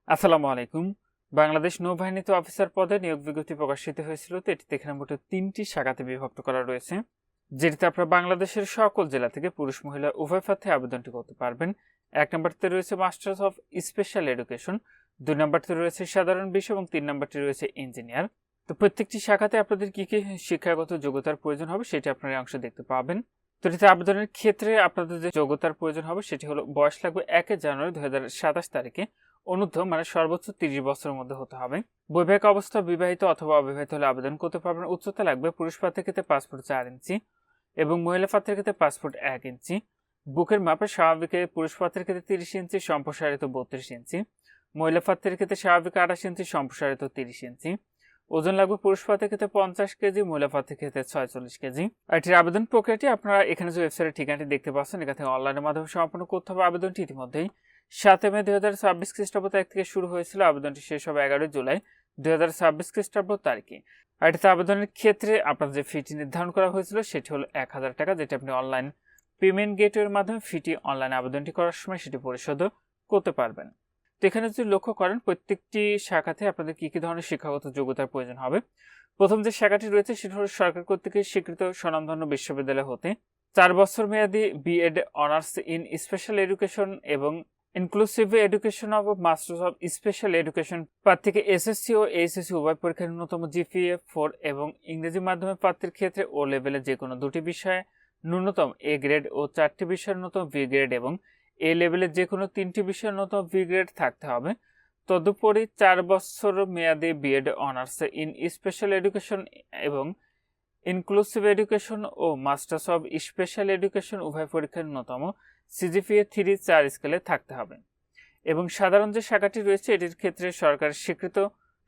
আসসালামু আলাইকুম। বাংলাদেশ নৌবাহিনীতে অফিসার পদে নিয়োগ বিজ্ঞপ্তি প্রকাশিত হয়েছিল, তো এটিতে এখানে মোট ৩টি শাখাতে বিভক্ত করা রয়েছে, যেটিতে আপনারা বাংলাদেশের সকল জেলা থেকে পুরুষ মহিলা উভয় প্রার্থী আবেদনটি করতে পারবেন। ১ নম্বরটিতে রয়েছে মাস্টার্স অফ স্পেশাল এডুকেশন, ২ নম্বরটিতে রয়েছে সাধারণ বিষয় এবং ৩ নম্বরটি রয়েছে ইঞ্জিনিয়ার। তো প্রত্যেকটি শাখাতে আপনাদের কি কি শিক্ষাগত যোগ্যতার প্রয়োজন হবে সেটি আপনারা এই অংশে দেখতে পাবেন। তো এটিতে আবেদনের ক্ষেত্রে আপনাদের যে যোগ্যতার প্রয়োজন হবে সেটি হলো বয়স লাগবে ১ জানুয়ারি ২০২৭ তারিখে, অনূর্ধ্ব মানে সর্বোচ্চ ৩০ বছরের মধ্যে হতে হবে। বৈবাহিক অবস্থা বিবাহিত অথবা অবিবাহিত হলে আবেদন করতে পারবেন। উচ্চতা লাগবে পুরুষ প্রার্থীর ক্ষেত্রে 5 ফুট 4 ইঞ্চি এবং মহিলা প্রার্থীর ক্ষেত্রে 5 ফুট 1 ইঞ্চি। বুকের মাপে স্বাভাবিকে পুরুষ প্রার্থীর ক্ষেত্রে 30 ইঞ্চি, সম্প্রসারিত 32 ইঞ্চি। মহিলা প্রার্থীর ক্ষেত্রে স্বাভাবিক 28 ইঞ্চি, সম্প্রসারিত 30 ইঞ্চি। ওজন লাগবে পুরুষ প্রার্থীর ক্ষেত্রে 50 কেজি, মহিলা প্রার্থীর ক্ষেত্রে 46 কেজি। আর এটির আবেদন প্রক্রিয়াটি আপনারা এখানে যে ওয়েবসাইটের ঠিকানাটি দেখতে পাচ্ছেন, এখান থেকে অনলাইনের মাধ্যমে সম্পন্ন করতে হবে। আবেদনটি ইতিমধ্যেই 7 মে 2026 খ্রিস্টাব্দ তারিখ থেকে শুরু হয়েছিল। আবেদনটি শেষ হবে 11 জুলাই 2026 খ্রিস্টাব্দ তারিখে। আর এটিতে আবেদনের ক্ষেত্রে আপনার যে ফিটি নির্ধারণ করা হয়েছিল সেটি হলো 1000 টাকা, যেটি আপনি অনলাইন পেমেন্ট গেটওয়ের মাধ্যমে ফিটি অনলাইনে আবেদনটি করার সময় সেটি পরিশোধ করতে পারবেন। তো এখানে যদি লক্ষ্য করেন প্রত্যেকটি শাখাতে আপনাদের কি কি ধরনের শিক্ষাগত যোগ্যতার প্রয়োজন হবে। প্রথম যে শাখাটি রয়েছে সেটি হলো সরকার কর্তৃক স্বীকৃত স্বনামধন্য বিশ্ববিদ্যালয় হতে 4 বছর মেয়াদী B Ed honours in special education এবং inclusive education of masters of special education প্রার্থীকে এসএসসি ও এইচএসসি উভয় পরীক্ষার ন্যূনতম জিপিএ 4 এবং ইংরেজি মাধ্যমে প্রার্থীর ক্ষেত্রে ও লেভেলে যে কোনো 2টি বিষয়ে ন্যূনতম এ গ্রেড ও 4টি বিষয়ের ন্যূনতম বি গ্রেড এবং এ লেভেলে যে কোনো 3টি বিষয়ের ন্যূনতম বি গ্রেড থাকতে হবে। তদুপরি 4 বছর মেয়াদী B Ed honours in special education এবং ইনক্লুসিভ এডুকেশন ও মাস্টার্স অফ স্পেশাল এডুকেশন উভয় পরীক্ষার ন্যূনতম সিজিপিএ 3-4 স্কেলে থাকতে হবে। এবং সাধারণ যে শাখাটি রয়েছে এটির ক্ষেত্রে সরকার স্বীকৃত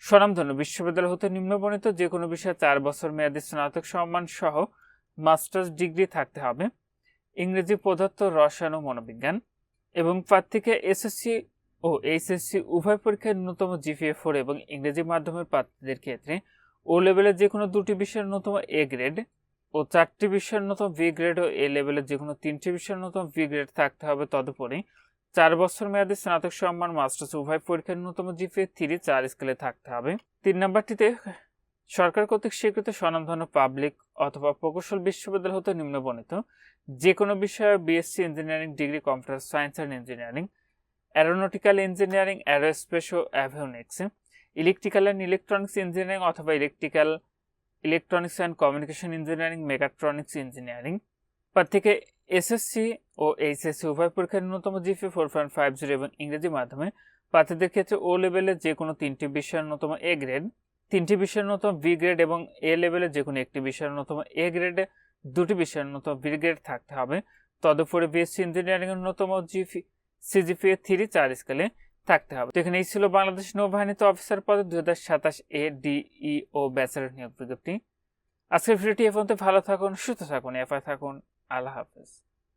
স্বনামধন্য বিশ্ববিদ্যালয় হতে নিম্নবর্ণিত যে কোনো বিষয়ে 4 বছর মেয়াদী স্নাতক সম্মান সহ মাস্টার্স ডিগ্রি থাকতে হবে। ইংরেজি, পদার্থ, রসায়ন ও মনোবিজ্ঞান। এবং প্রার্থীকে এসএসসি ও এইচএসসি উভয় পরীক্ষায় ন্যূনতম জিপিএ 4 এবং ইংরেজি মাধ্যমের প্রার্থীদের ক্ষেত্রে ও লেভেলের যে কোনো 2টি বিষয়ের ন্যূনতম এ গ্রেড ও 4টি বিষয়ের ন্যূনতম বি গ্রেড ও এ লেভেলের যে কোনো 3টি বিষয়ের ন্যূনতম বি গ্রেড থাকতে হবে। তদুপরি 4 বছর মেয়াদী স্নাতক সম্মান মাস্টার্স উভয় পরীক্ষার ন্যূনতম জিপিএ 3-4 স্কেলে থাকতে হবে। 3 নম্বরটিতে সরকার কর্তৃক স্বীকৃত স্বনামধন্য পাবলিক অথবা প্রকৌশল বিশ্ববিদ্যালয় হতে নিম্নবর্ণিত যে কোনো বিষয়ে BSc engineering degree, computer science and engineering, aeronautical engineering, aerospace ও avionics, electrical and electronics engineering অথবা electronics and communication engineering, mechatronics engineering. প্রার্থীকে এসএসসি ও এইচএসসি উভয় পরীক্ষার ন্যূনতম জিপিএ 4.50 এবং ইংরেজি মাধ্যমে প্রার্থীদের ক্ষেত্রে ও লেভেলে যে কোনো 3টি বিষয়ের ন্যূনতম এ গ্রেড, 3টি বিষয়ের ন্যূনতম বি গ্রেড এবং এ লেভেলে যে কোনো একটি বিষয়ের ন্যূনতম এ গ্রেড, 2টি বিষয়ের ন্যূনতম বি গ্রেড থাকতে হবে। তদুপরি বিএসসি ইঞ্জিনিয়ারিং এর ন্যূনতম সিজিপিএ 3-4 স্কেলে থাকতে হবে। তো এখানে এই ছিল বাংলাদেশ নৌবাহিনীতে অফিসার পদে 2027 ADE ও ব্যাচেলর নিয়োগ বিজ্ঞপ্তি। আজকের ভিডিওটি এ পর্যন্ত। ভালো থাকুন, সুস্থ থাকুন, এফআই থাকুন। আল্লাহ হাফেজ।